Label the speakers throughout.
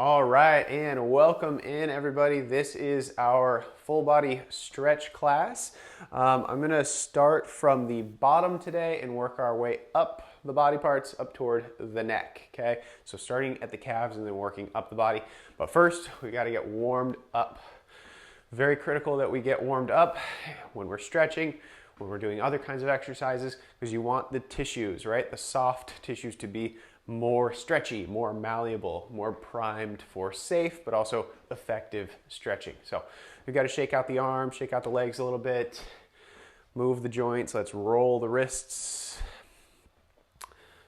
Speaker 1: All right, and welcome in everybody. This is our full body stretch class. I'm gonna start from the bottom today and work our way up the body parts up toward the neck, okay? So starting at the calves and then working up the body. But first, we gotta get warmed up. Very critical that we get warmed up when we're stretching, when we're doing other kinds of exercises, because you want the tissues, right? The soft tissues to be more stretchy, more malleable, more primed for safe, but also effective stretching. So we've got to shake out the arms, shake out the legs a little bit, move the joints. Let's roll the wrists.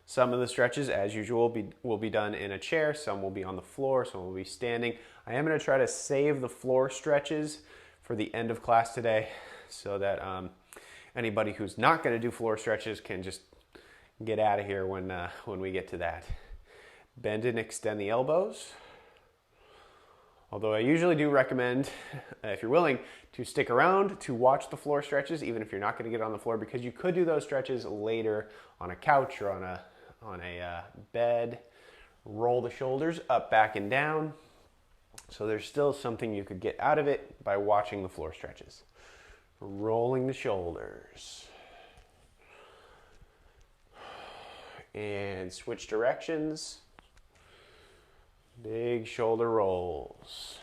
Speaker 1: Some of the stretches, as usual, will be done in a chair. Some will be on the floor, some will be standing. I am going to try to save the floor stretches for the end of class today so that anybody who's not going to do floor stretches can just get out of here when we get to that. Bend and extend the elbows. Although I usually do recommend, if you're willing, to stick around to watch the floor stretches, even if you're not going to get on the floor, because you could do those stretches later on a couch or on a bed. Roll the shoulders up, back, and down. So there's still something you could get out of it by watching the floor stretches. Rolling the shoulders. And switch directions. Big shoulder rolls.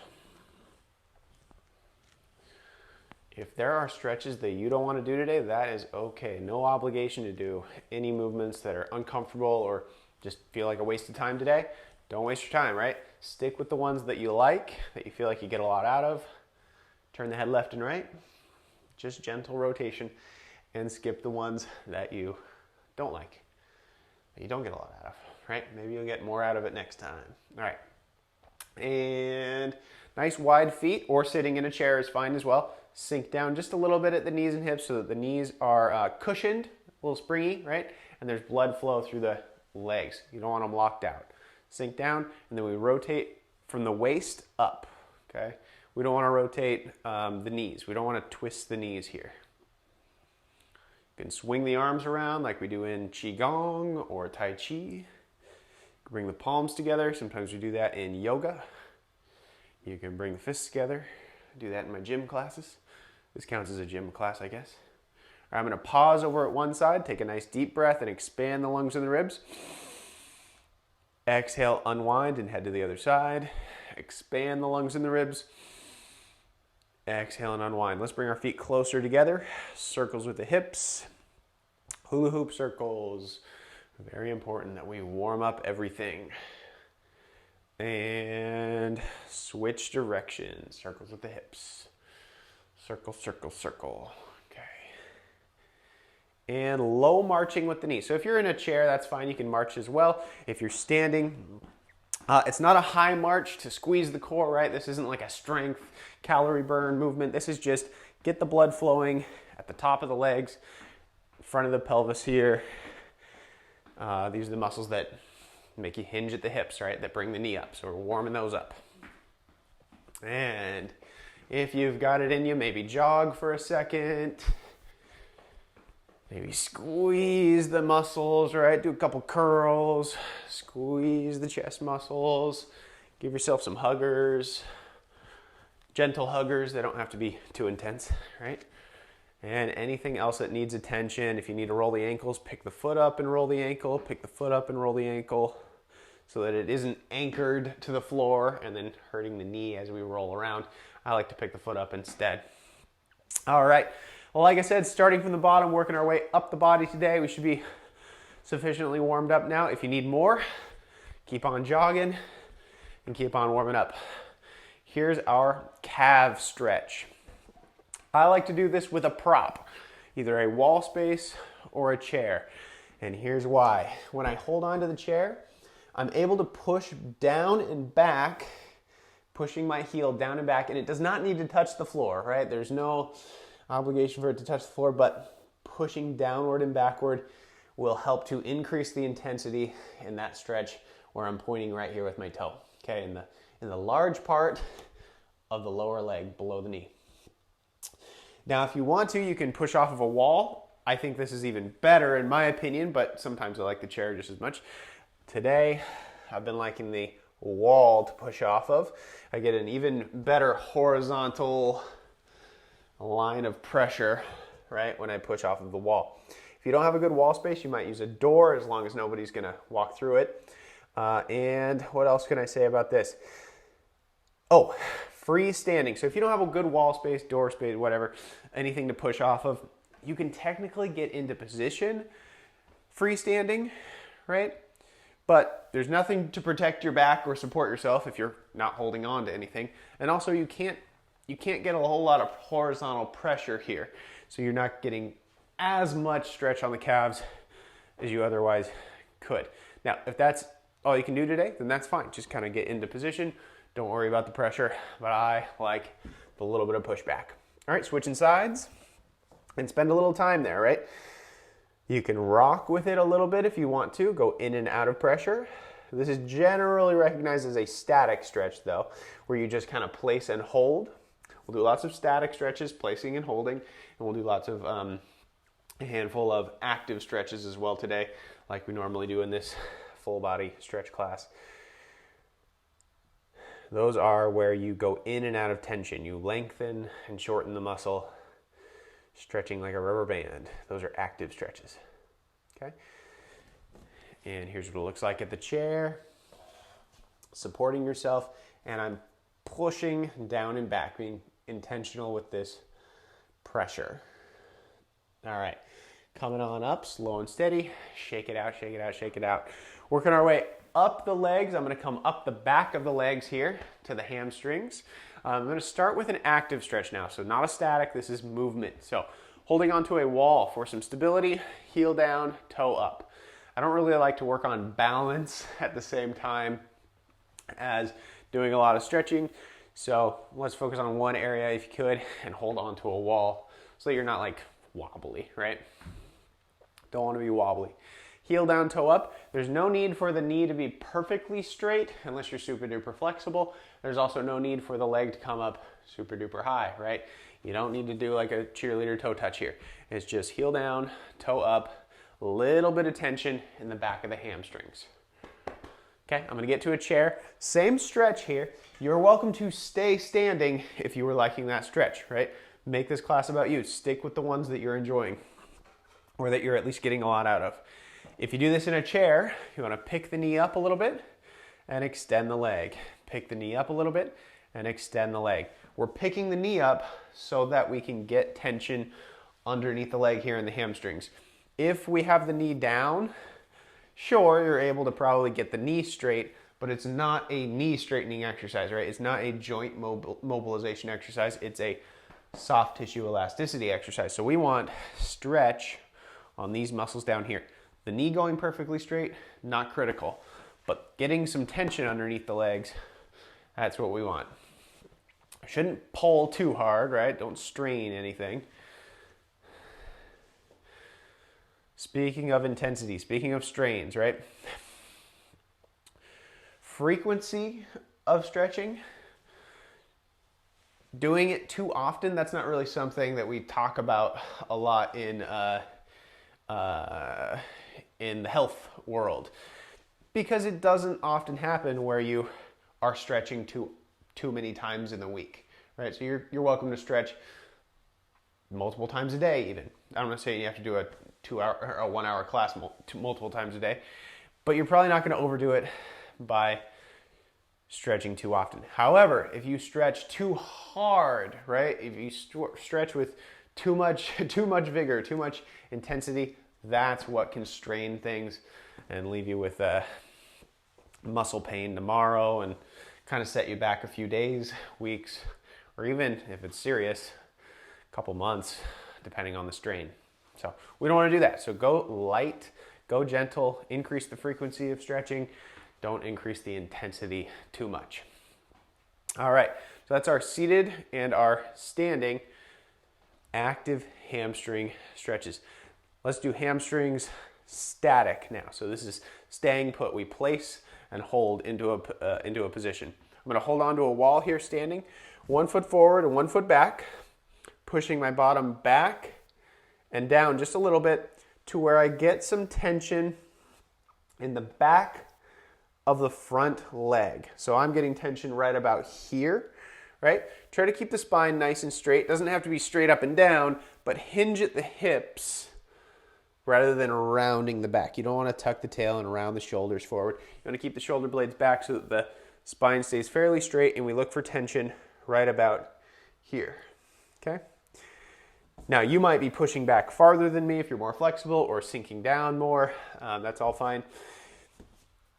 Speaker 1: If there are stretches that you don't want to do today, that is okay. No obligation to do any movements that are uncomfortable or just feel like a waste of time today. Don't waste your time, right? Stick with the ones that you like, that you feel like you get a lot out of. Turn the head left and right. Just gentle rotation, and skip the ones that you don't like. You don't get a lot out of, right? Maybe you'll get more out of it next time. All right. And nice wide feet, or sitting in a chair is fine as well. Sink down just a little bit at the knees and hips so that the knees are cushioned, a little springy, right? And there's blood flow through the legs. You don't want them locked out. Sink down, and then we rotate from the waist up, okay? We don't want to rotate the knees. We don't want to twist the knees here. You can swing the arms around like we do in Gong or Tai Chi. Bring the palms together. Sometimes we do that in yoga. You can bring the fists together. I do that in my gym classes. This counts as a gym class, I guess. All right, I'm going to pause over at one side, take a nice deep breath, and expand the lungs and the ribs. Exhale, unwind, and head to the other side. Expand the lungs and the ribs. Exhale and unwind. Let's bring our feet closer together. Circles with the hips. Hula hoop circles. Very important that we warm up everything. And switch directions. Circles with the hips. Circle, circle, circle. Okay. And low marching with the knees. So if you're in a chair, that's fine. You can march as well. If you're standing, it's not a high march to squeeze the core, right? This isn't like a strength calorie burn movement. This is just get the blood flowing at the top of the legs, front of the pelvis here. These are the muscles that make you hinge at the hips, right? That bring the knee up. So we're warming those up. And if you've got it in you, maybe jog for a second. Maybe squeeze the muscles, right? Do a couple curls. Squeeze the chest muscles. Give yourself some huggers. Gentle huggers. They don't have to be too intense, right? And anything else that needs attention. If you need to roll the ankles, pick the foot up and roll the ankle. Pick the foot up and roll the ankle so that it isn't anchored to the floor and then hurting the knee as we roll around. I like to pick the foot up instead. All right. Well, like I said, starting from the bottom, working our way up the body today. We should be sufficiently warmed up now. If you need more, keep on jogging and keep on warming up. Here's our calf stretch. I like to do this with a prop, either a wall space or a chair. And here's why. When I hold on to the chair, I'm able to push down and back, pushing my heel down and back, and it does not need to touch the floor, right? There's no obligation for it to touch the floor, but pushing downward and backward will help to increase the intensity in that stretch where I'm pointing right here with my toe, okay, in the large part of the lower leg below the knee. Now, if you want to, you can push off of a wall. I think this is even better in my opinion, but sometimes I like the chair just as much. Today, I've been liking the wall to push off of. I get an even better horizontal line of pressure, right, when I push off of the wall. If you don't have a good wall space, you might use a door as long as nobody's going to walk through it. And what else can I say about this? Oh, freestanding. So if you don't have a good wall space, door space, whatever, anything to push off of, you can technically get into position freestanding, right? But there's nothing to protect your back or support yourself if you're not holding on to anything. And also you can't get a whole lot of horizontal pressure here. So you're not getting as much stretch on the calves as you otherwise could. Now, if that's all you can do today, then that's fine. Just kind of get into position. Don't worry about the pressure, but I like the little bit of pushback. All right, switching sides and spend a little time there, right? You can rock with it a little bit if you want to, go in and out of pressure. This is generally recognized as a static stretch though, where you just kind of place and hold. We'll do lots of static stretches, placing and holding, and we'll do lots of a handful of active stretches as well today, like we normally do in this full body stretch class. Those are where you go in and out of tension. You lengthen and shorten the muscle, stretching like a rubber band. Those are active stretches, okay? And here's what it looks like at the chair, supporting yourself, and I'm pushing down and back, being intentional with this pressure. All right, coming on up, slow and steady, shake it out, shake it out, shake it out. Working our way up the legs. I'm going to come up the back of the legs here to the hamstrings. I'm going to start with an active stretch now. So not a static, this is movement. So holding onto a wall for some stability, heel down, toe up. I don't really like to work on balance at the same time as doing a lot of stretching. So let's focus on one area if you could and hold onto a wall so that you're not like wobbly, right? Don't want to be wobbly. Heel down, toe up. There's no need for the knee to be perfectly straight unless you're super duper flexible. There's also no need for the leg to come up super duper high, right? You don't need to do like a cheerleader toe touch here. It's just heel down, toe up, a little bit of tension in the back of the hamstrings. Okay, I'm gonna get to a chair. Same stretch here. You're welcome to stay standing if you were liking that stretch, right? Make this class about you. Stick with the ones that you're enjoying or that you're at least getting a lot out of. If you do this in a chair, you want to pick the knee up a little bit and extend the leg. Pick the knee up a little bit and extend the leg. We're picking the knee up so that we can get tension underneath the leg here in the hamstrings. If we have the knee down, sure, you're able to probably get the knee straight, but it's not a knee straightening exercise, right? It's not a joint mobilization exercise. It's a soft tissue elasticity exercise. So we want stretch on these muscles down here. The knee going perfectly straight, not critical, but getting some tension underneath the legs, that's what we want. Shouldn't pull too hard, right? Don't strain anything. Speaking of intensity, speaking of strains, right? Frequency of stretching. Doing it too often, that's not really something that we talk about a lot in the health world, because it doesn't often happen where you are stretching too many times in the week, right? So you're welcome to stretch multiple times a day even. I'm not saying you have to do a 2-hour or a 1-hour class multiple times a day, but you're probably not going to overdo it by stretching too often. However, if you stretch too hard, right? If you stretch with too much vigor, too much intensity, that's what can strain things and leave you with muscle pain tomorrow and kind of set you back a few days, weeks, or even if it's serious, a couple months, depending on the strain. So we don't want to do that. So go light, go gentle, increase the frequency of stretching. Don't increase the intensity too much. All right, so that's our seated and our standing active hamstring stretches. Let's do hamstrings static now. So this is staying put. We place and hold into a position. I'm going to hold onto a wall here standing, 1 foot forward and 1 foot back, pushing my bottom back and down just a little bit to where I get some tension in the back of the front leg. So I'm getting tension right about here, right? Try to keep the spine nice and straight. Doesn't have to be straight up and down, but hinge at the hips rather than rounding the back. You don't want to tuck the tail and round the shoulders forward. You want to keep the shoulder blades back so that the spine stays fairly straight, and we look for tension right about here, okay? Now, you might be pushing back farther than me if you're more flexible, or sinking down more. That's all fine.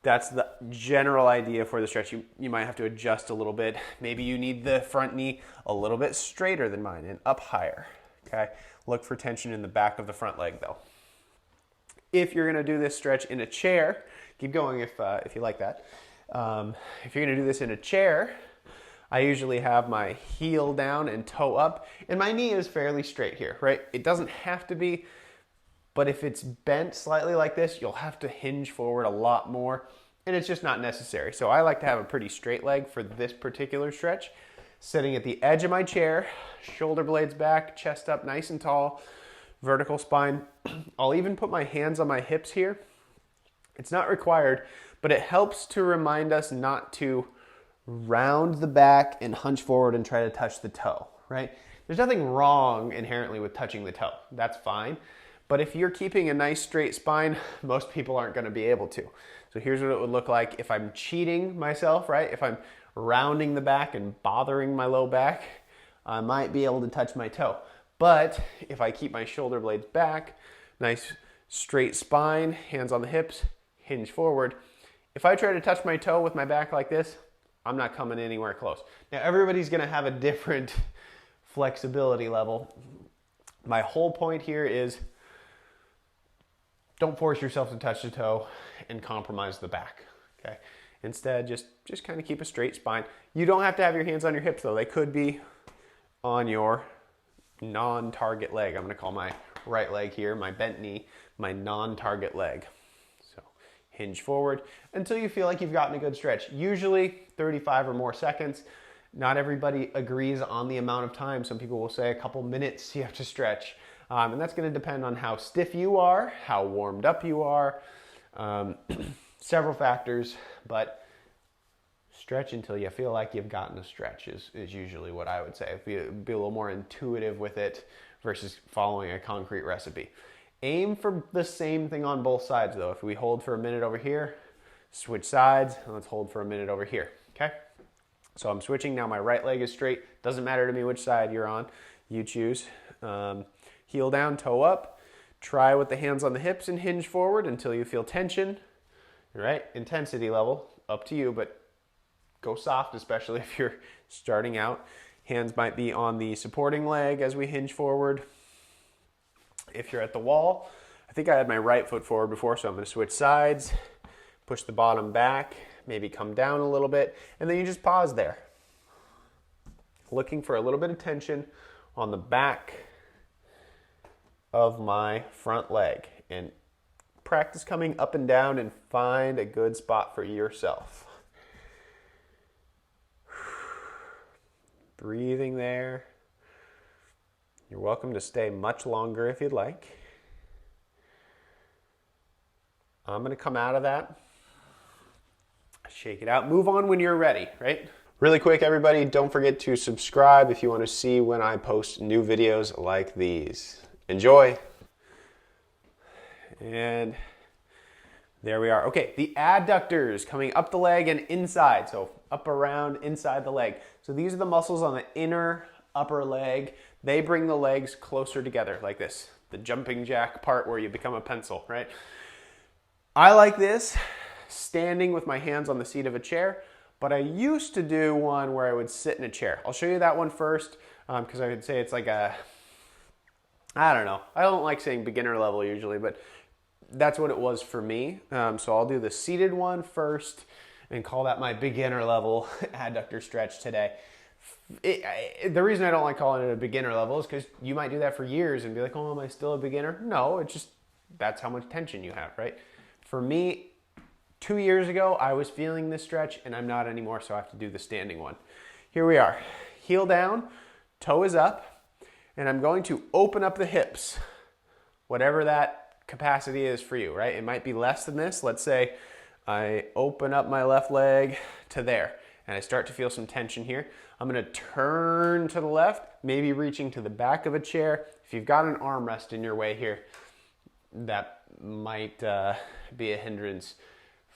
Speaker 1: That's the general idea for the stretch. You might have to adjust a little bit. Maybe you need the front knee a little bit straighter than mine and up higher, okay? Look for tension in the back of the front leg, though. If you're going to do this stretch in a chair, keep going if you like that. If you're going to do this in a chair, I usually have my heel down and toe up, and my knee is fairly straight here, right? It doesn't have to be, but if it's bent slightly like this, you'll have to hinge forward a lot more, and it's just not necessary. So I like to have a pretty straight leg for this particular stretch. Sitting at the edge of my chair, shoulder blades back, chest up nice and tall, vertical spine. I'll even put my hands on my hips here. It's not required, but it helps to remind us not to round the back and hunch forward and try to touch the toe, right? There's nothing wrong inherently with touching the toe. That's fine. But if you're keeping a nice straight spine, most people aren't going to be able to. So here's what it would look like if I'm cheating myself, right? If I'm rounding the back and bothering my low back, I might be able to touch my toe. But if I keep my shoulder blades back, nice straight spine, hands on the hips, hinge forward. If I try to touch my toe with my back like this, I'm not coming anywhere close. Now, everybody's going to have a different flexibility level. My whole point here is don't force yourself to touch the toe and compromise the back, okay? Instead, just kind of keep a straight spine. You don't have to have your hands on your hips, though. They could be on your non-target leg. I'm going to call my right leg here, my bent knee, my non-target leg. Hinge forward until you feel like you've gotten a good stretch. Usually 35 or more seconds. Not everybody agrees on the amount of time. Some people will say a couple minutes you have to stretch. And that's going to depend on how stiff you are, how warmed up you are, several factors. But stretch until you feel like you've gotten a stretch is usually what I would say. Be a little more intuitive with it versus following a concrete recipe. Aim for the same thing on both sides, though. If we hold for a minute over here, switch sides, and let's hold for a minute over here, okay? So I'm switching. Now my right leg is straight. Doesn't matter to me which side you're on. You choose. Heel down, toe up. Try with the hands on the hips and hinge forward until you feel tension, right? Intensity level, up to you, but go soft, especially if you're starting out. Hands might be on the supporting leg as we hinge forward. If you're at the wall, I think I had my right foot forward before, so I'm going to switch sides, push the bottom back, maybe come down a little bit, and then you just pause there. Looking for a little bit of tension on the back of my front leg. And practice coming up and down and find a good spot for yourself. Breathing there. You're welcome to stay much longer if you'd like. I'm going to come out of that. Shake it out. Move on when you're ready, right? Really quick, everybody, don't forget to subscribe if you want to see when I post new videos like these. Enjoy. And there we are. Okay, the adductors coming up the leg and inside. So up around inside the leg. So these are the muscles on the inner upper leg. They bring the legs closer together like this. The jumping jack part where you become a pencil, right? I like this standing with my hands on the seat of a chair, but I used to do one where I would sit in a chair. I'll show you that one first because I would say it's like a, I don't know. I don't like saying beginner level usually, but that's what it was for me. So I'll do the seated one first and call that my beginner level adductor stretch today. The reason I don't like calling it a beginner level is because you might do that for years and be like, oh, am I still a beginner? No, it's just, that's how much tension you have, right? For me, 2 years ago, I was feeling this stretch and I'm not anymore, so I have to do the standing one. Here we are. Heel down, toe is up, and I'm going to open up the hips, whatever that capacity is for you, right? It might be less than this. Let's say I open up my left leg to there, and I start to feel some tension here. I'm gonna turn to the left, maybe reaching to the back of a chair. If you've got an armrest in your way here, that might be a hindrance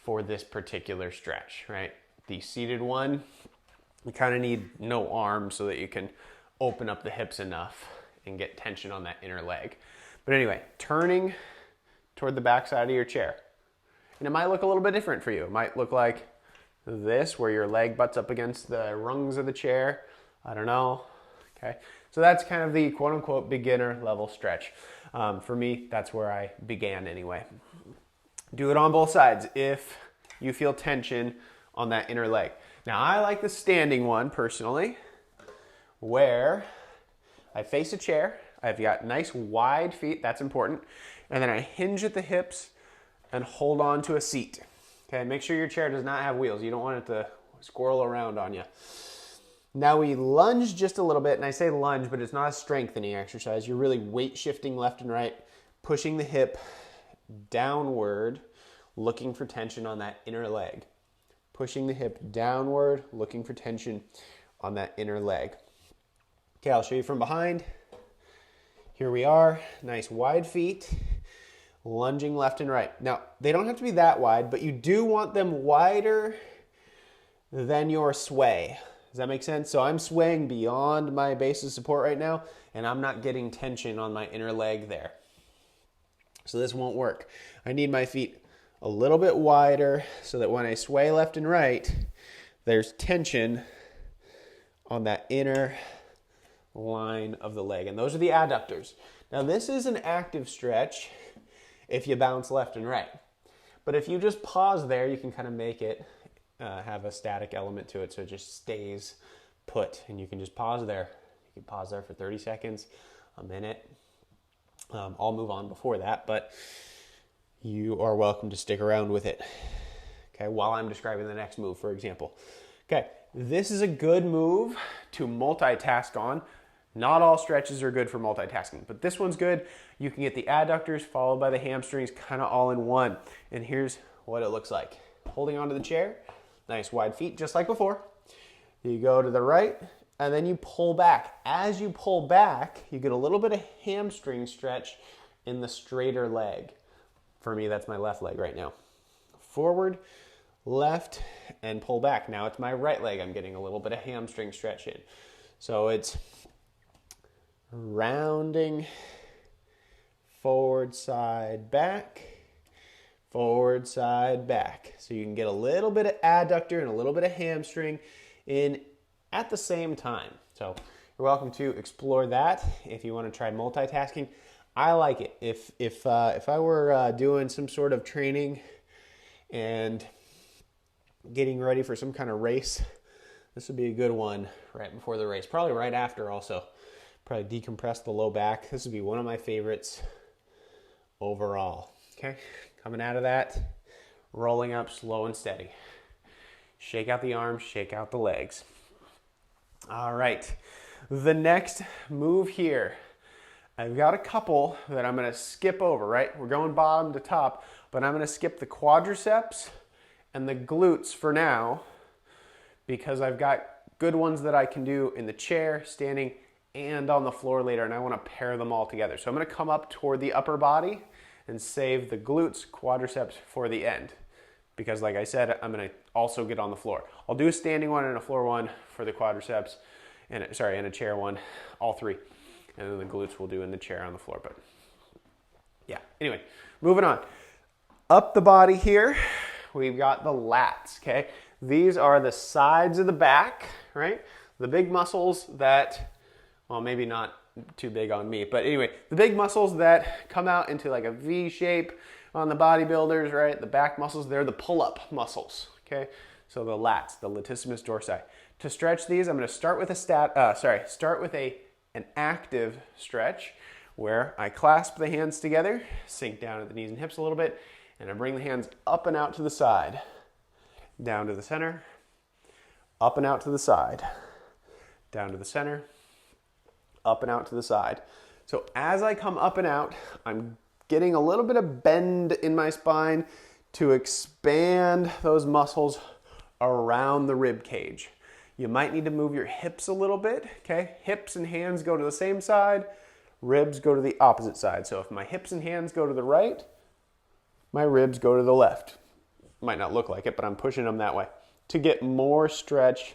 Speaker 1: for this particular stretch, right? The seated one, you kind of need no arms so that you can open up the hips enough and get tension on that inner leg. But anyway, turning toward the back side of your chair. And it might look a little bit different for you. It might look like this, where your leg butts up against the rungs of the chair. I don't know. Okay, so that's kind of the quote-unquote beginner level stretch. For me, that's where I began anyway. Do it on both sides if you feel tension on that inner leg. Now, I like the standing one personally, where I face a chair. I've got nice wide feet, that's important. And then I hinge at the hips and hold on to a seat. Okay, make sure your chair does not have wheels. You don't want it to squirrel around on you. Now we lunge just a little bit, and I say lunge, but it's not a strengthening exercise. You're really weight shifting left and right, pushing the hip downward, looking for tension on that inner leg. Pushing the hip downward, looking for tension on that inner leg. Okay, I'll show you from behind. Here we are, nice wide feet. Lunging left and right. Now, they don't have to be that wide, but you do want them wider than your sway. Does that make sense? So I'm swaying beyond my base of support right now, and I'm not getting tension on my inner leg there. So this won't work. I need my feet a little bit wider so that when I sway left and right, there's tension on that inner line of the leg. And those are the adductors. Now, this is an active stretch if you bounce left and right. But if you just pause there, you can kind of make it have a static element to it, so it just stays put. And you can just pause there. You can pause there for 30 seconds, a minute. I'll move on before that, but you are welcome to stick around with it, okay, while I'm describing the next move, for example. Okay, this is a good move to multitask on. Not all stretches are good for multitasking, but this one's good. You can get the adductors followed by the hamstrings kind of all in one. And here's what it looks like. Holding onto the chair, nice wide feet, just like before. You go to the right, and then you pull back. As you pull back, you get a little bit of hamstring stretch in the straighter leg. For me, that's my left leg right now. Forward, left, and pull back. Now it's my right leg. I'm getting a little bit of hamstring stretch in. So it's rounding, forward, side, back, forward, side, back. So you can get a little bit of adductor and a little bit of hamstring in at the same time. So you're welcome to explore that if you want to try multitasking. I like it. If I were doing some sort of training and getting ready for some kind of race, this would be a good one right before the race. Probably right after also. Probably decompress the low back. This would be one of my favorites overall. Okay, coming out of that, rolling up slow and steady. Shake out the arms, shake out the legs. All right, the next move here. I've got a couple that I'm gonna skip over, right? We're going bottom to top, but I'm gonna skip the quadriceps and the glutes for now because I've got good ones that I can do in the chair, standing, and on the floor later, and I want to pair them all together. So I'm going to come up toward the upper body and save the glutes, quadriceps for the end. Because like I said, I'm going to also get on the floor. I'll do a standing one and a floor one for the quadriceps, and a chair one, all three. And then the glutes we'll do in the chair on the floor. But yeah, anyway, moving on. Up the body here, we've got the lats, okay? These are the sides of the back, right? The big muscles that, well, maybe not too big on me, but anyway, the big muscles that come out into like a V shape on the bodybuilders, right? The back muscles, they're the pull-up muscles, okay? So the lats, the latissimus dorsi. To stretch these, I'm going to start with an active stretch where I clasp the hands together, sink down at the knees and hips a little bit, and I bring the hands up and out to the side, down to the center, up and out to the side, down to the center, up and out to the side. So as I come up and out, I'm getting a little bit of bend in my spine to expand those muscles around the rib cage. You might need to move your hips a little bit, okay? Hips and hands go to the same side, ribs go to the opposite side. So if my hips and hands go to the right, my ribs go to the left. Might not look like it, but I'm pushing them that way to get more stretch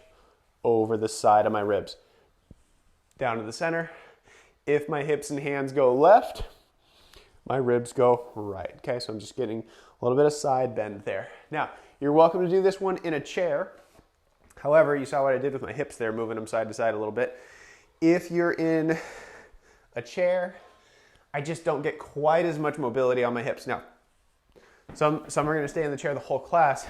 Speaker 1: over the side of my ribs. Down to the center. If my hips and hands go left, my ribs go right. Okay, so I'm just getting a little bit of side bend there. Now, you're welcome to do this one in a chair. However, you saw what I did with my hips there, moving them side to side a little bit. If you're in a chair, I just don't get quite as much mobility on my hips. Now, some are going to stay in the chair the whole class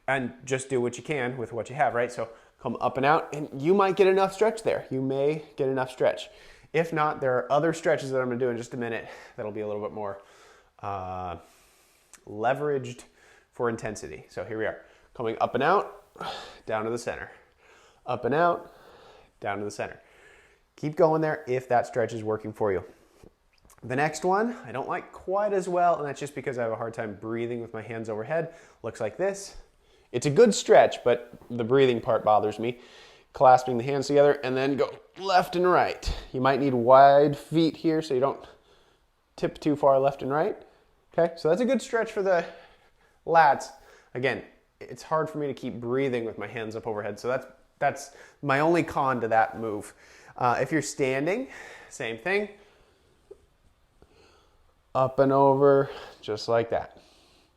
Speaker 1: and just do what you can with what you have, right? So come up and out, and you might get enough stretch there. You may get enough stretch. If not, there are other stretches that I'm going to do in just a minute that'll be a little bit more leveraged for intensity. So here we are, coming up and out, down to the center. Up and out, down to the center. Keep going there if that stretch is working for you. The next one, I don't like quite as well, and that's just because I have a hard time breathing with my hands overhead. Looks like this. It's a good stretch, but the breathing part bothers me. Clasping the hands together and then go left and right. You might need wide feet here so you don't tip too far left and right. Okay, so that's a good stretch for the lats. Again, it's hard for me to keep breathing with my hands up overhead, so that's my only con to that move. If you're standing, same thing. Up and over, just like that.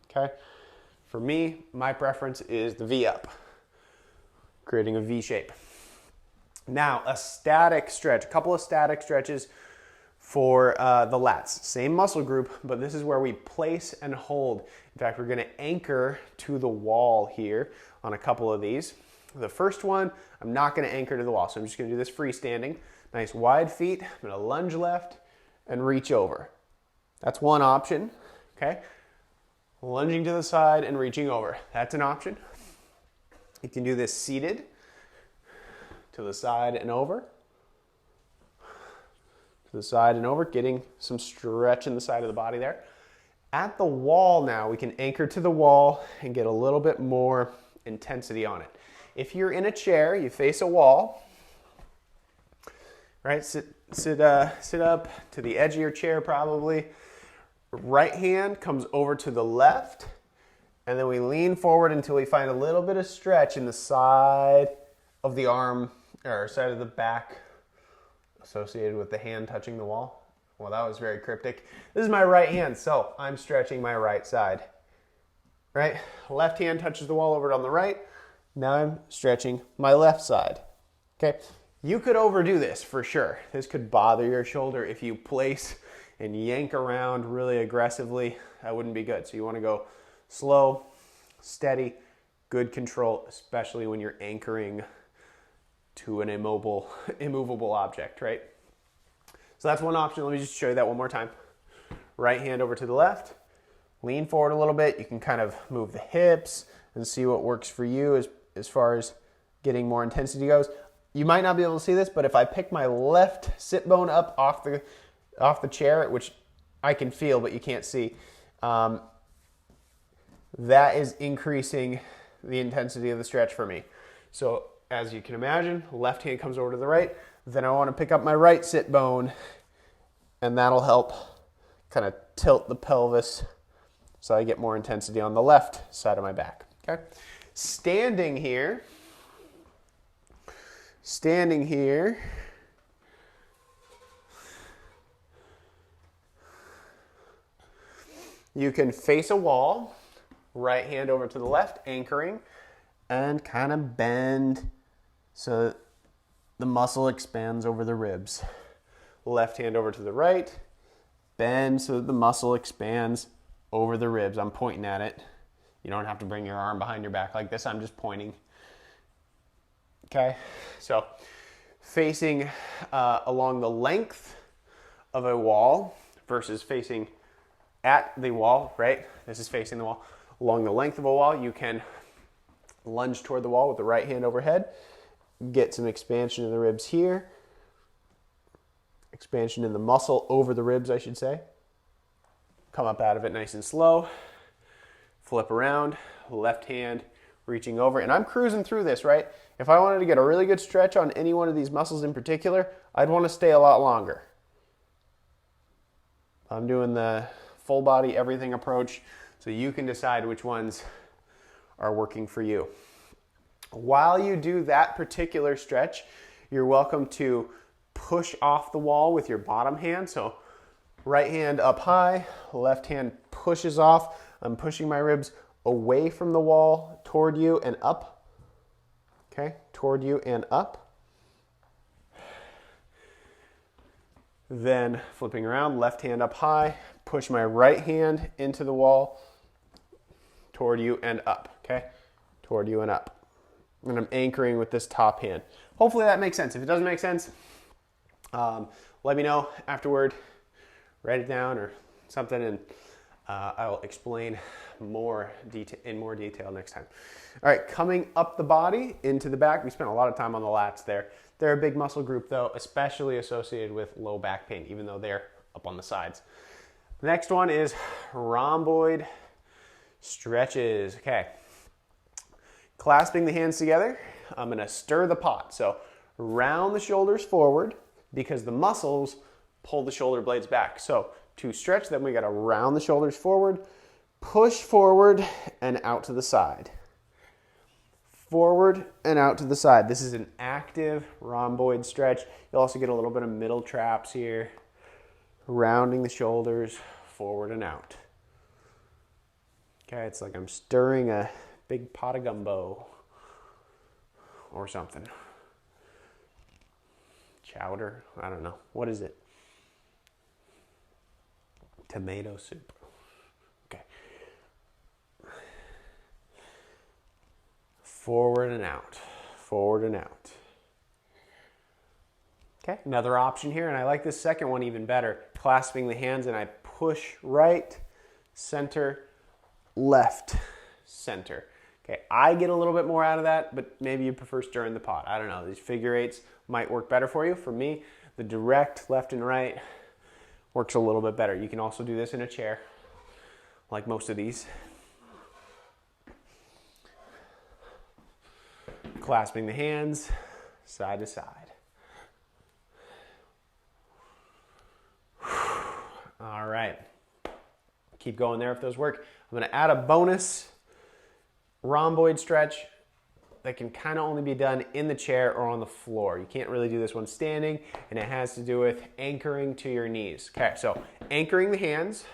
Speaker 1: Okay? For me, my preference is the V up, creating a V shape. Now, a static stretch, a couple of static stretches for the lats. Same muscle group, but this is where we place and hold. In fact, we're gonna anchor to the wall here on a couple of these. The first one, I'm not gonna anchor to the wall, so I'm just gonna do this freestanding. Nice wide feet, I'm gonna lunge left and reach over. That's one option, okay? Lunging to the side and reaching over. That's an option. You can do this seated, to the side and over. To the side and over, getting some stretch in the side of the body there. At the wall now, we can anchor to the wall and get a little bit more intensity on it. If you're in a chair, you face a wall, right? Sit up to the edge of your chair probably. Right hand comes over to the left, and then we lean forward until we find a little bit of stretch in the side of the arm, or side of the back associated with the hand touching the wall. Well, that was very cryptic. This is my right hand, so I'm stretching my right side. Right? Left hand touches the wall over on the right. Now I'm stretching my left side. Okay? You could overdo this for sure. This could bother your shoulder if you place and yank around really aggressively. That wouldn't be good. So you want to go slow, steady, good control, especially when you're anchoring to an immovable object, right? So that's one option. Let me just show you that one more time. Right hand over to the left, lean forward a little bit. You can kind of move the hips and see what works for you as far as getting more intensity goes. You might not be able to see this, but if I pick my left sit bone up off the chair, which I can feel but you can't see, that is increasing the intensity of the stretch for me. So as you can imagine, left hand comes over to the right, then I want to pick up my right sit bone, and that'll help kind of tilt the pelvis so I get more intensity on the left side of my back. Okay? Standing here, you can face a wall, right hand over to the left, anchoring, and kind of bend so the muscle expands over the ribs. Left hand over to the right, bend so that the muscle expands over the ribs. I'm pointing at it. You don't have to bring your arm behind your back like this. I'm just pointing. Okay, so facing along the length of a wall versus facing at the wall, right? This is facing the wall. Along the length of a wall, you can lunge toward the wall with the right hand overhead. Get some expansion in the ribs here. Expansion in the muscle over the ribs, I should say. Come up out of it nice and slow. Flip around, left hand reaching over, and I'm cruising through this, right? If I wanted to get a really good stretch on any one of these muscles in particular, I'd want to stay a lot longer. I'm doing the full body everything approach, so you can decide which ones are working for you. While you do that particular stretch, you're welcome to push off the wall with your bottom hand. So right hand up high, left hand pushes off. I'm pushing my ribs away from the wall toward you and up. Okay, toward you and up. Then flipping around, left hand up high, push my right hand into the wall toward you and up. Okay, toward you and up. And I'm anchoring with this top hand. Hopefully that makes sense. If it doesn't make sense, let me know afterward. Write it down or something, and I will explain in more detail next time. All right, coming up the body into the back. We spent a lot of time on the lats there. They're a big muscle group though, especially associated with low back pain, even though they're up on the sides. The next one is rhomboid stretches. Okay. Clasping the hands together, I'm going to stir the pot. So round the shoulders forward because the muscles pull the shoulder blades back. So to stretch them, we got to round the shoulders forward, push forward and out to the side. Forward and out to the side. This is an active rhomboid stretch. You'll also get a little bit of middle traps here. Rounding the shoulders forward and out. Okay, it's like I'm stirring a big pot of gumbo or something. Chowder, I don't know. What is it? Tomato soup. Okay. Forward and out, forward and out. Okay, another option here, and I like this second one even better. Clasping the hands and I push right, center, left, center. Okay, I get a little bit more out of that, but maybe you prefer stirring the pot. I don't know, these figure eights might work better for you. For me, the direct left and right works a little bit better. You can also do this in a chair, like most of these. Clasping the hands, side to side. All right, keep going there if those work. I'm gonna add a bonus rhomboid stretch that can kind of only be done in the chair or on the floor. You can't really do this one standing, and it has to do with anchoring to your knees. Okay, so anchoring the hands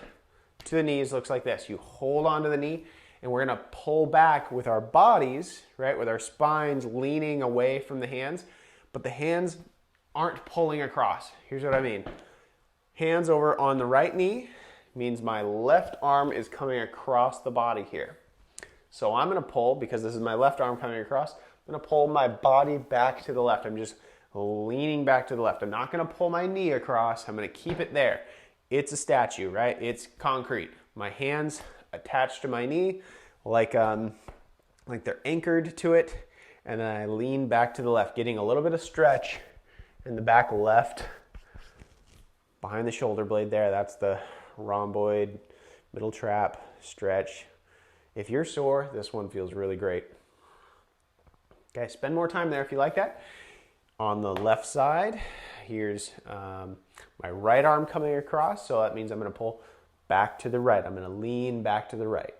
Speaker 1: to the knees looks like this. You hold onto the knee, and we're gonna pull back with our bodies, right, with our spines leaning away from the hands, but the hands aren't pulling across. Here's what I mean. Hands over on the right knee means my left arm is coming across the body here. So I'm gonna pull, because this is my left arm coming across, I'm gonna pull my body back to the left. I'm just leaning back to the left. I'm not gonna pull my knee across. I'm gonna keep it there. It's a statue, right? It's concrete. My hands attached to my knee like they're anchored to it, and then I lean back to the left, getting a little bit of stretch in the back left behind the shoulder blade there. That's the rhomboid middle trap stretch. If you're sore, this one feels really great. Okay, spend more time there if you like that. On the left side, here's my right arm coming across, so that means I'm gonna pull back to the right. I'm gonna lean back to the right.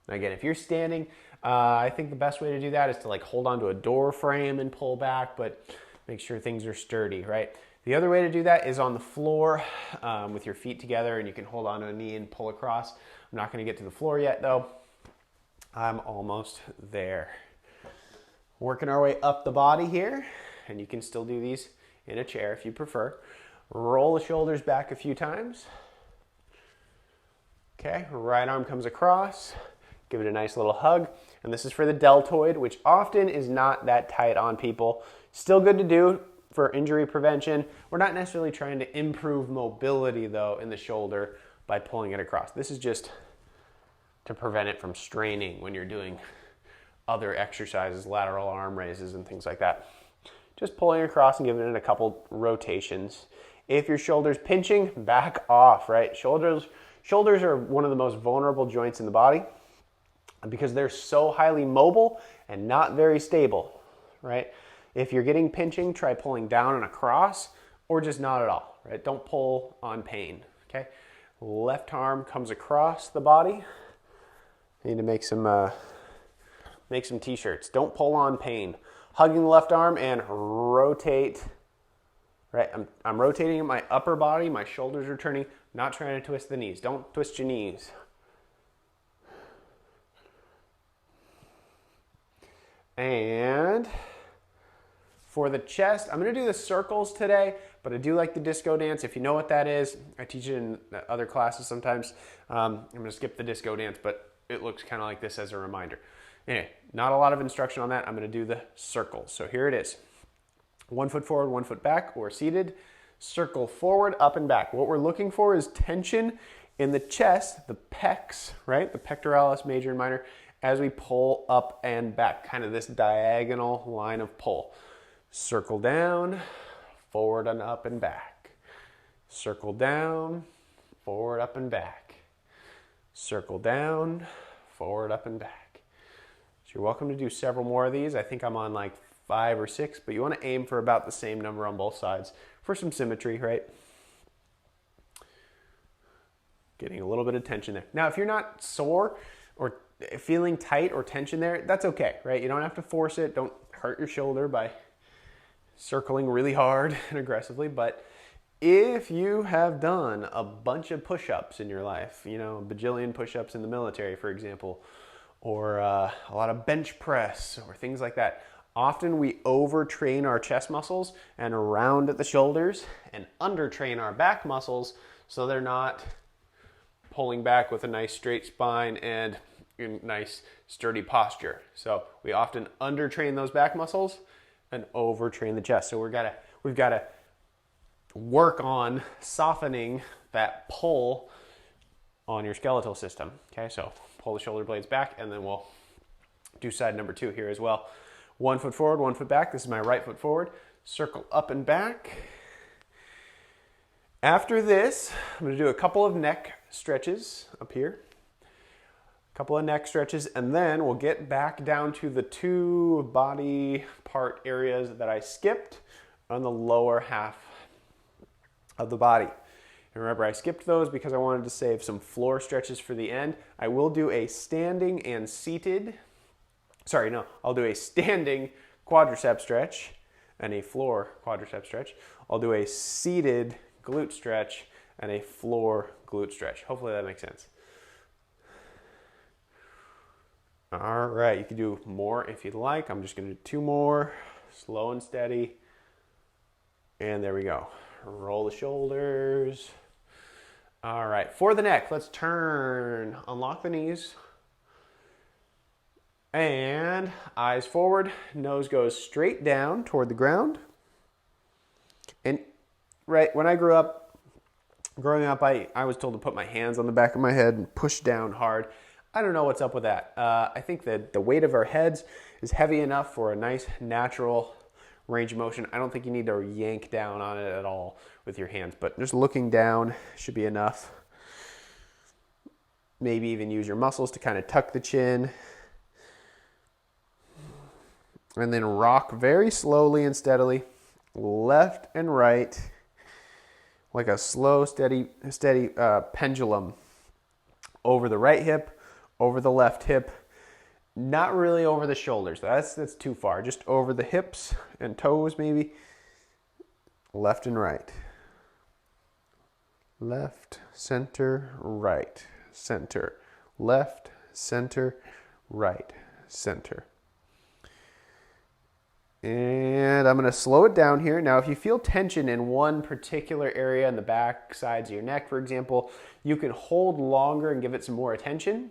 Speaker 1: Again, if you're standing, I think the best way to do that is to like hold onto a door frame and pull back, but make sure things are sturdy, right? The other way to do that is on the floor with your feet together, and you can hold onto a knee and pull across. I'm not going to get to the floor yet though. I'm almost there. Working our way up the body here, and you can still do these in a chair if you prefer. Roll the shoulders back a few times. Okay, right arm comes across. Give it a nice little hug. And this is for the deltoid, which often is not that tight on people. Still good to do for injury prevention. We're not necessarily trying to improve mobility though in the shoulder by pulling it across. This is just to prevent it from straining when you're doing other exercises, lateral arm raises and things like that. Just pulling across and giving it a couple rotations. If your shoulder's pinching, back off, right? Shoulders Shoulders are one of the most vulnerable joints in the body because they're so highly mobile and not very stable, right? If you're getting pinching, try pulling down and across, or just not at all, right? Don't pull on pain, okay? Left arm comes across the body. I need to make some t-shirts. Don't pull on pain. Hugging the left arm and rotate, right? I'm rotating my upper body, my shoulders are turning, not trying to twist the knees. Don't twist your knees. And for the chest, I'm going to do the circles today, but I do like the disco dance. If you know what that is, I teach it in other classes sometimes. I'm going to skip the disco dance, but it looks kind of like this as a reminder. Anyway, not a lot of instruction on that. I'm going to do the circles. So here it is. 1 foot forward, 1 foot back, or seated. Circle forward, up and back. What we're looking for is tension in the chest, the pecs, right? The pectoralis major and minor, as we pull up and back, kind of this diagonal line of pull. Circle down, forward and up and back. Circle down, forward, up and back. Circle down, forward, up and back. So you're welcome to do several more of these. I think I'm on like 5 or 6, but you want to aim for about the same number on both sides for some symmetry, right? Getting a little bit of tension there. Now, if you're not sore or feeling tight or tension there, that's okay, right? You don't have to force it. Don't hurt your shoulder by circling really hard and aggressively. But if you have done a bunch of push-ups in your life, you know, a bajillion push-ups in the military, for example, or a lot of bench press or things like that, often we overtrain our chest muscles and round at the shoulders and undertrain our back muscles so they're not pulling back with a nice straight spine and nice sturdy posture. So we often undertrain those back muscles and overtrain the chest. So we've got to work on softening that pull on your skeletal system. Okay, so pull the shoulder blades back, and then we'll do side number 2 here as well. 1 foot forward, 1 foot back. This is my right foot forward. Circle up and back. After this, I'm going to do a couple of neck stretches up here. A couple of neck stretches, and then we'll get back down to the 2 body part areas that I skipped on the lower half of the body. And remember, I skipped those because I wanted to save some floor stretches for the end. I will do a standing and seated, I'll do a standing quadricep stretch and a floor quadricep stretch. I'll do a seated glute stretch and a floor glute stretch. Hopefully that makes sense. All right, you can do more if you'd like. I'm just going to do 2 more, slow and steady. And there we go. Roll the shoulders. All right, for the neck, let's turn, unlock the knees. And eyes forward, nose goes straight down toward the ground. And right, when I growing up, I was told to put my hands on the back of my head and push down hard. I don't know what's up with that. I think that the weight of our heads is heavy enough for a nice natural range of motion. I don't think you need to yank down on it at all with your hands, but just looking down should be enough. Maybe even use your muscles to kind of tuck the chin. And then rock very slowly and steadily, left and right, like a slow, steady pendulum. Over the right hip, over the left hip, not really over the shoulders. That's too far. Just over the hips and toes maybe. Left and right. Left, center, right, center. Left, center, right, center. And I'm going to slow it down here. Now, if you feel tension in one particular area in the back sides of your neck, for example, you can hold longer and give it some more attention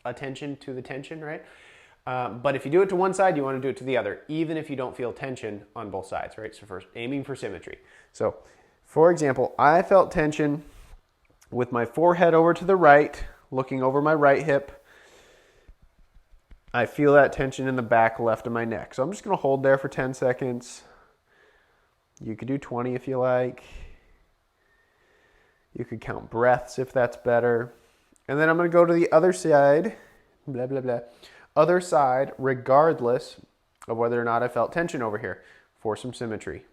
Speaker 1: to the tension, right? But if you do it to one side, you want to do it to the other, even if you don't feel tension on both sides, right? So first, aiming for symmetry. So, for example, I felt tension with my forehead over to the right, looking over my right hip. I feel that tension in the back left of my neck. So I'm just going to hold there for 10 seconds. You could do 20 if you like. You could count breaths if that's better. And then I'm going to go to the other side, blah, blah, blah. Other side, regardless of whether or not I felt tension over here, for some symmetry.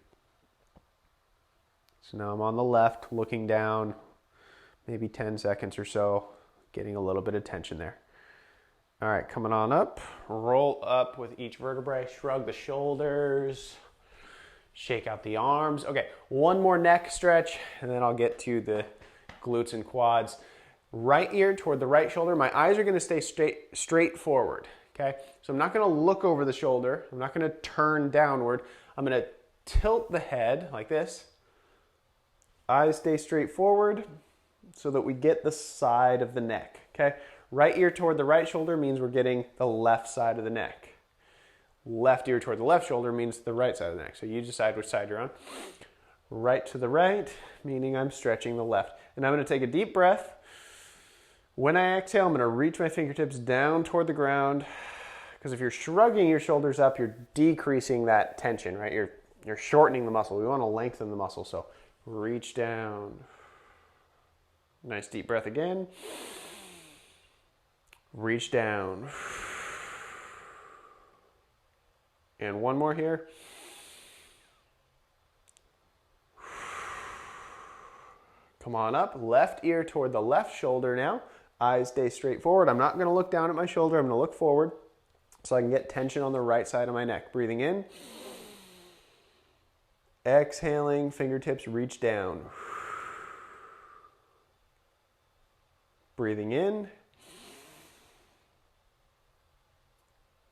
Speaker 1: So now I'm on the left, looking down, maybe 10 seconds or so, getting a little bit of tension there. All right, coming on up, roll up with each vertebrae, shrug the shoulders, shake out the arms. Okay, one more neck stretch, and then I'll get to the glutes and quads. Right ear toward the right shoulder. My eyes are going to stay straight forward, okay? So I'm not going to look over the shoulder. I'm not going to turn downward. I'm going to tilt the head like this. Eyes stay straight forward so that we get the side of the neck, okay? Right ear toward the right shoulder means we're getting the left side of the neck. Left ear toward the left shoulder means the right side of the neck. So you decide which side you're on. Right to the right, meaning I'm stretching the left. And I'm going to take a deep breath. When I exhale, I'm going to reach my fingertips down toward the ground, because if you're shrugging your shoulders up, you're decreasing that tension, right? You're shortening the muscle. We want to lengthen the muscle, so reach down. Nice deep breath again. Reach down. And one more here. Come on up, left ear toward the left shoulder now. Eyes stay straight forward. I'm not going to look down at my shoulder. I'm going to look forward so I can get tension on the right side of my neck. Breathing in. Exhaling, fingertips reach down. Breathing in.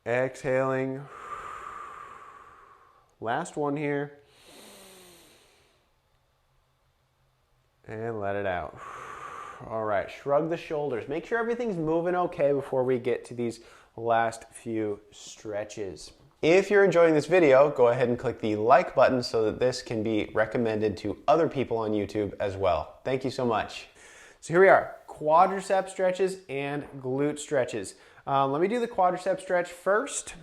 Speaker 1: Exhaling. Last one here. And let it out. All right, shrug the shoulders. Make sure everything's moving okay before we get to these last few stretches. If you're enjoying this video, go ahead and click the like button so that this can be recommended to other people on YouTube as well. Thank you so much. So here we are, quadricep stretches and glute stretches. Let me do the quadricep stretch first.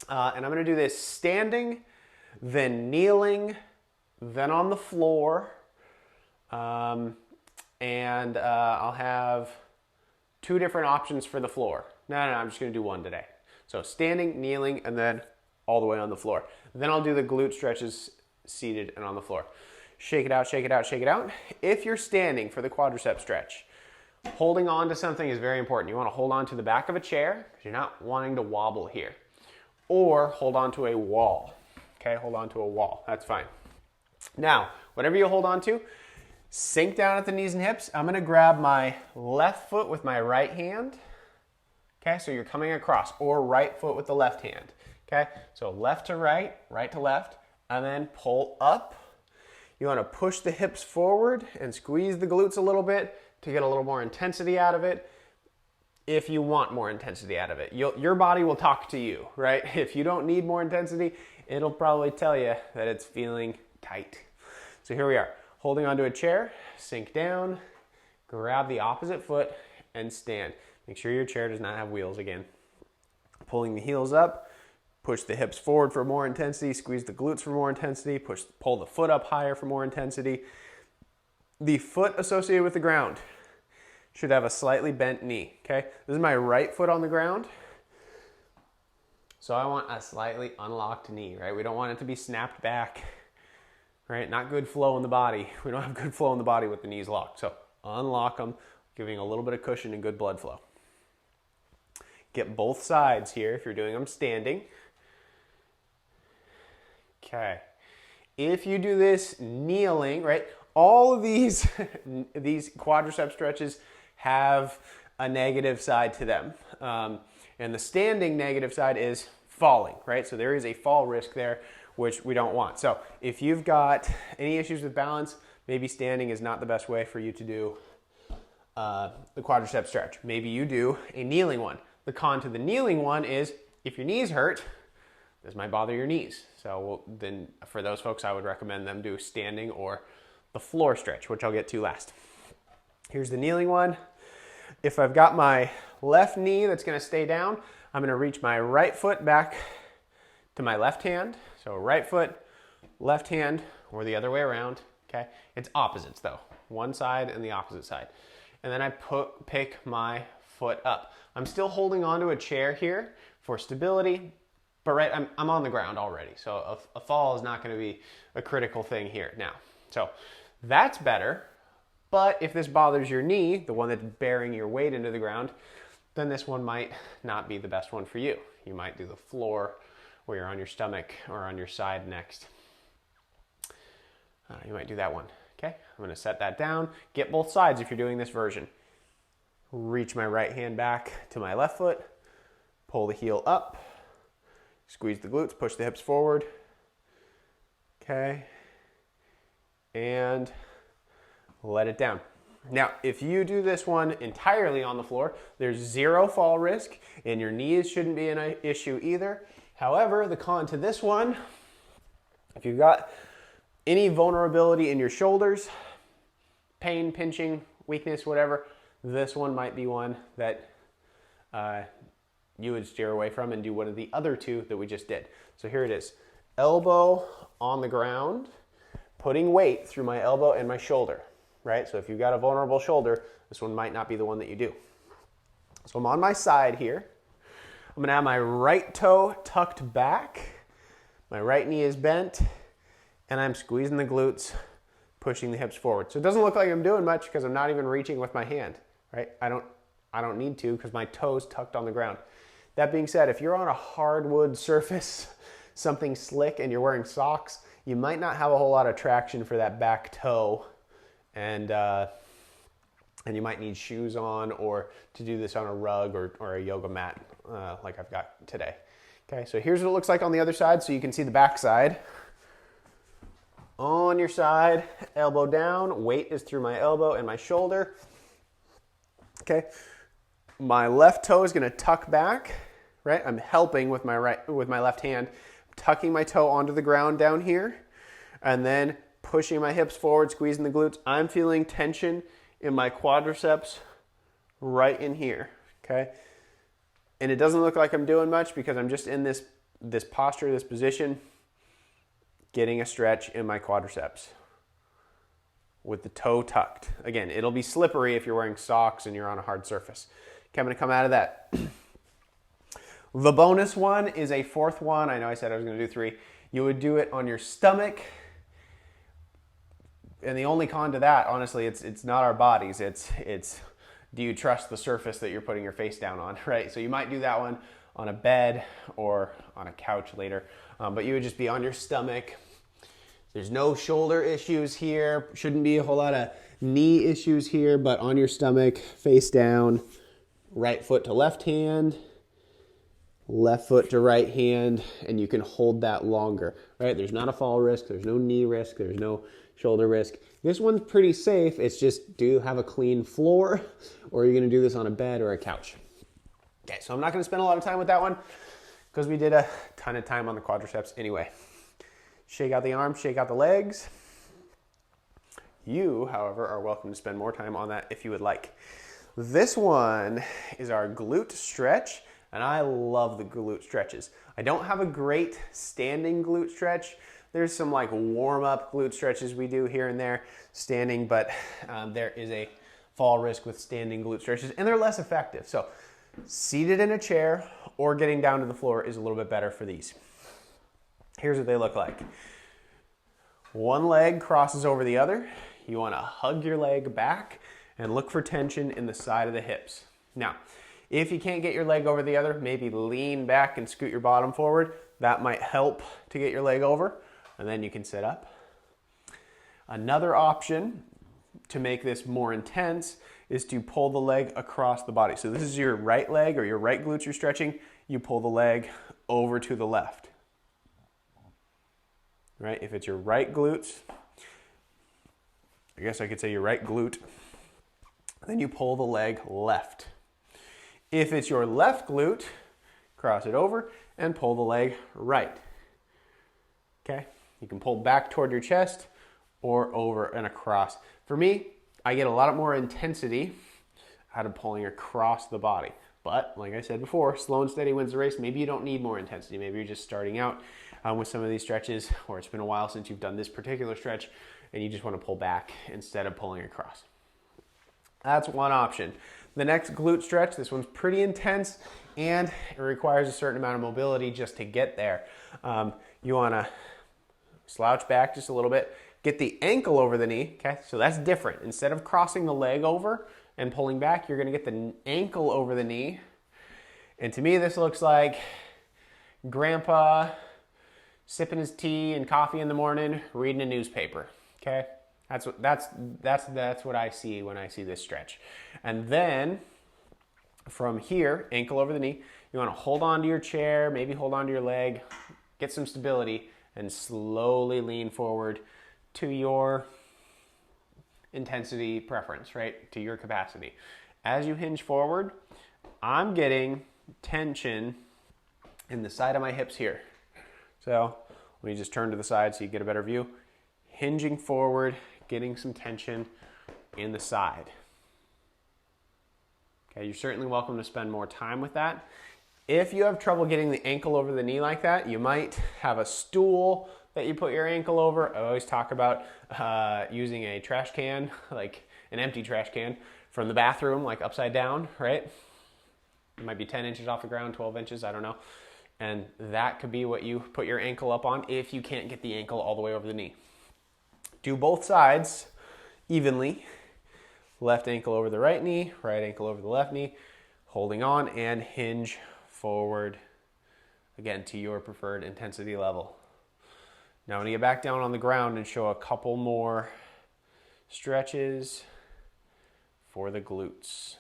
Speaker 1: And I'm gonna do this standing, then kneeling, then on the floor. I'll have two different options for the floor. No, I'm just going to do one today. So standing, kneeling, and then all the way on the floor. Then I'll do the glute stretches seated and on the floor. Shake it out, shake it out, shake it out. If you're standing for the quadricep stretch, holding on to something is very important. You want to hold on to the back of a chair because you're not wanting to wobble here. Or hold on to a wall. Okay, hold on to a wall. That's fine. Now, whatever you hold on to, sink down at the knees and hips. I'm going to grab my left foot with my right hand. Okay, so you're coming across, or right foot with the left hand. Okay, so left to right, right to left, and then pull up. You want to push the hips forward and squeeze the glutes a little bit to get a little more intensity out of it. If you want more intensity out of it, your body will talk to you, right? If you don't need more intensity, it'll probably tell you that it's feeling tight. So here we are. Holding onto a chair, sink down, grab the opposite foot, and stand. Make sure your chair does not have wheels again. Pulling the heels up, push the hips forward for more intensity, squeeze the glutes for more intensity, pull the foot up higher for more intensity. The foot associated with the ground should have a slightly bent knee, okay? This is my right foot on the ground. So I want a slightly unlocked knee, right? We don't want it to be snapped back. Right? Not good flow in the body. We don't have good flow in the body with the knees locked. So unlock them, giving a little bit of cushion and good blood flow. Get both sides here if you're doing them standing. Okay. If you do this kneeling, right? All of these, these quadricep stretches have a negative side to them. And the standing negative side is falling, right? So there is a fall risk there, which we don't want. So if you've got any issues with balance, maybe standing is not the best way for you to do the quadricep stretch. Maybe you do a kneeling one. The con to the kneeling one is if your knees hurt, this might bother your knees. So then for those folks, I would recommend them do standing or the floor stretch, which I'll get to last. Here's the kneeling one. If I've got my left knee that's gonna stay down, I'm gonna reach my right foot back to my left hand. So right foot, left hand, or the other way around, okay? It's opposites though, one side and the opposite side. and then I pick my foot up. I'm still holding onto a chair here for stability, but right, I'm on the ground already. So a fall is not going to be a critical thing here now. So that's better. But if this bothers your knee, the one that's bearing your weight into the ground, then this one might not be the best one for you. You might do the floor where you're on your stomach or on your side next. You might do that one. Okay, I'm going to set that down. Get both sides if you're doing this version. Reach my right hand back to my left foot. Pull the heel up. Squeeze the glutes, push the hips forward. Okay. And let it down. Now, if you do this one entirely on the floor, there's zero fall risk, and your knees shouldn't be an issue either. However, the con to this one, if you've got any vulnerability in your shoulders, pain, pinching, weakness, whatever, this one might be one that you would steer away from and do one of the other two that we just did. So here it is. Elbow on the ground, putting weight through my elbow and my shoulder, right? So if you've got a vulnerable shoulder, this one might not be the one that you do. So I'm on my side here. I'm gonna have my right toe tucked back. My right knee is bent, and I'm squeezing the glutes, pushing the hips forward. So it doesn't look like I'm doing much because I'm not even reaching with my hand, right? I don't need to because my toe's tucked on the ground. That being said, if you're on a hardwood surface, something slick, and you're wearing socks, you might not have a whole lot of traction for that back toe, and you might need shoes on or to do this on a rug or a yoga mat like I've got today. Okay, so here's what it looks like on the other side, so you can see the back side. On your side, elbow down, weight is through my elbow and my shoulder. Okay, my left toe is gonna tuck back, right? I'm helping with my left hand, tucking my toe onto the ground down here, and then pushing my hips forward, squeezing the glutes. I'm feeling tension in my quadriceps right in here, okay? And it doesn't look like I'm doing much because I'm just in this posture, this position, getting a stretch in my quadriceps with the toe tucked. Again, it'll be slippery if you're wearing socks and you're on a hard surface. Okay, I'm gonna come out of that. The bonus one is a fourth one. I know I said I was gonna do 3. You would do it on your stomach. And the only con to that, honestly, it's not our bodies. It's do you trust the surface that you're putting your face down on, right? So you might do that one on a bed or on a couch later, but you would just be on your stomach. There's no shoulder issues here. Shouldn't be a whole lot of knee issues here, but on your stomach, face down, right foot to left hand, left foot to right hand, and you can hold that longer, right? There's not a fall risk. There's no knee risk. There's no shoulder risk. This one's pretty safe. It's just, do you have a clean floor, or are you gonna do this on a bed or a couch? Okay, so I'm not gonna spend a lot of time with that one because we did a ton of time on the quadriceps anyway. Shake out the arms, shake out the legs. You, however, are welcome to spend more time on that if you would like. This one is our glute stretch, and I love the glute stretches. I don't have a great standing glute stretch. There's some like warm-up glute stretches we do here and there standing, but there is a fall risk with standing glute stretches, and they're less effective. So seated in a chair or getting down to the floor is a little bit better for these. Here's what they look like. One leg crosses over the other. You want to hug your leg back and look for tension in the side of the hips. Now, if you can't get your leg over the other, maybe lean back and scoot your bottom forward. That might help to get your leg over, and then you can sit up. Another option to make this more intense is to pull the leg across the body. So this is your right leg or your right glutes you're stretching. You pull the leg over to the left. Right? If it's your right glutes, I guess I could say your right glute, then you pull the leg left. If it's your left glute, cross it over and pull the leg right. Okay? You can pull back toward your chest or over and across. For me, I get a lot more intensity out of pulling across the body. But like I said before, slow and steady wins the race. Maybe you don't need more intensity. Maybe you're just starting out with some of these stretches, or it's been a while since you've done this particular stretch and you just want to pull back instead of pulling across. That's one option. The next glute stretch, this one's pretty intense and it requires a certain amount of mobility just to get there. You wanna slouch back just a little bit, get the ankle over the knee, okay? So that's different. Instead of crossing the leg over and pulling back, you're gonna get the ankle over the knee. And to me, this looks like grandpa sipping his tea and coffee in the morning, reading a newspaper, okay? That's what I see when I see this stretch. And then from here, ankle over the knee, you want to hold on to your chair, maybe hold on to your leg, get some stability, and slowly lean forward to your intensity preference, right? To your capacity. As you hinge forward, I'm getting tension in the side of my hips here. So let me just turn to the side so you get a better view. Hinging forward, getting some tension in the side. Okay, you're certainly welcome to spend more time with that. If you have trouble getting the ankle over the knee like that, you might have a stool that you put your ankle over. I always talk about using a trash can, like an empty trash can from the bathroom, like upside down, right? It might be 10 inches off the ground, 12 inches, I don't know. And that could be what you put your ankle up on if you can't get the ankle all the way over the knee. Do both sides evenly. Left ankle over the right knee, right ankle over the left knee, holding on and hinge forward, again, to your preferred intensity level. Now I'm gonna get back down on the ground and show a couple more stretches for the glutes.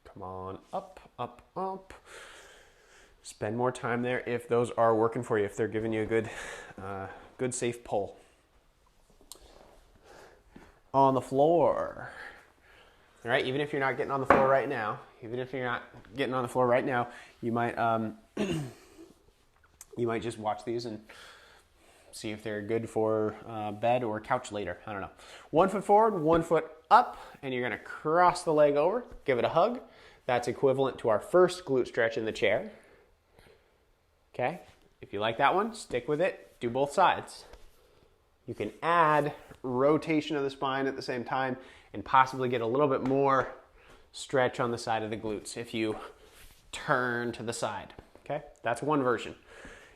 Speaker 1: Come on, up, up, up. Spend more time there if those are working for you, if they're giving you a good safe pull. On the floor. All right, even if you're not getting on the floor right now, you might you might just watch these and see if they're good for bed or couch later. I don't know. 1 foot forward, 1 foot up, and you're gonna cross the leg over, give it a hug. That's equivalent to our first glute stretch in the chair. Okay, if you like that one, stick with it, do both sides. You can add rotation of the spine at the same time and possibly get a little bit more stretch on the side of the glutes if you turn to the side, okay? That's one version.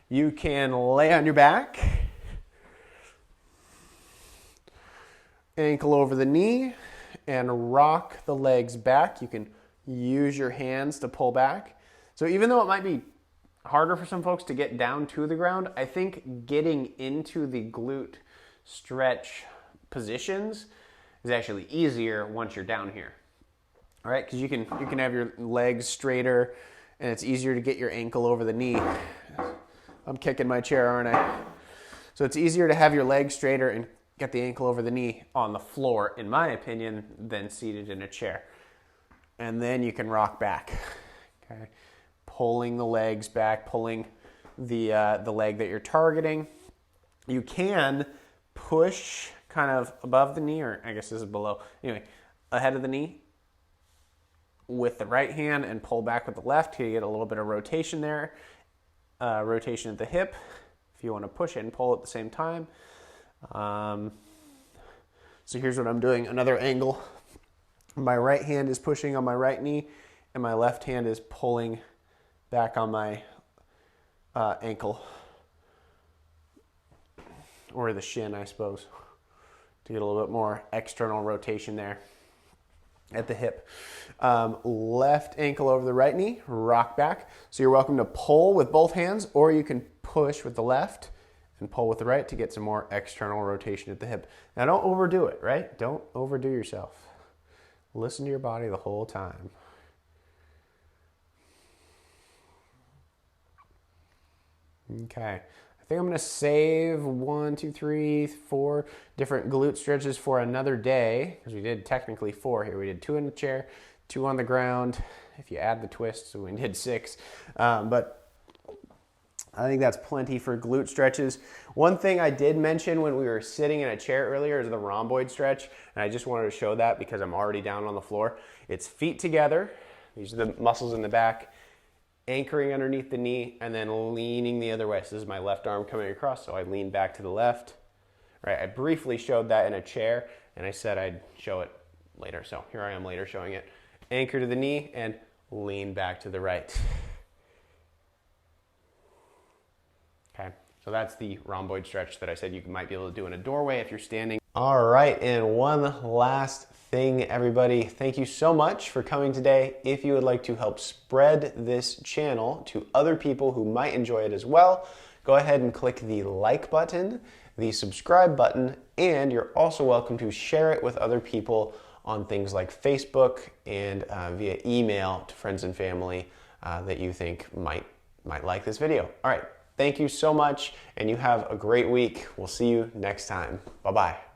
Speaker 1: You can lay on your back, ankle over the knee, and rock the legs back. You can use your hands to pull back. So even though it might be harder for some folks to get down to the ground, I think getting into the glute stretch positions is actually easier once you're down here. All right, because you can have your legs straighter and it's easier to get your ankle over the knee. I'm kicking my chair, aren't I? So it's easier to have your legs straighter and get the ankle over the knee on the floor, in my opinion, than seated in a chair. And then you can rock back, okay? Pulling the legs back, pulling the leg that you're targeting. You can push kind of above the knee, or I guess this is below. Anyway, ahead of the knee with the right hand and pull back with the left. You get a little bit of rotation there. Rotation at the hip if you want to push it and pull at the same time. So here's what I'm doing. Another angle. My right hand is pushing on my right knee and my left hand is pulling back on my ankle, or the shin, I suppose, to get a little bit more external rotation there at the hip. Left ankle over the right knee, rock back. So you're welcome to pull with both hands, or you can push with the left and pull with the right to get some more external rotation at the hip. Now don't overdo it, right? Don't overdo yourself. Listen to your body the whole time. Okay, I think I'm gonna save 1, 2, 3, 4 different glute stretches for another day, because we did technically 4 here. We did 2 in the chair, 2 on the ground. If you add the twists, so we did 6. But I think that's plenty for glute stretches. One thing I did mention when we were sitting in a chair earlier is the rhomboid stretch, and I just wanted to show that because I'm already down on the floor. It's feet together. These are the muscles in the back, anchoring underneath the knee, and then leaning the other way. So this is my left arm coming across, so I lean back to the left, right? I briefly showed that in a chair, and I said I'd show it later. So here I am later showing it. Anchor to the knee and lean back to the right. Okay, so that's the rhomboid stretch that I said you might be able to do in a doorway if you're standing. All right, and one last thing, everybody. Thank you so much for coming today. If you would like to help spread this channel to other people who might enjoy it as well, go ahead and click the like button, the subscribe button, and you're also welcome to share it with other people on things like Facebook and via email to friends and family that you think might like this video. All right, thank you so much, and you have a great week. We'll see you next time. Bye-bye.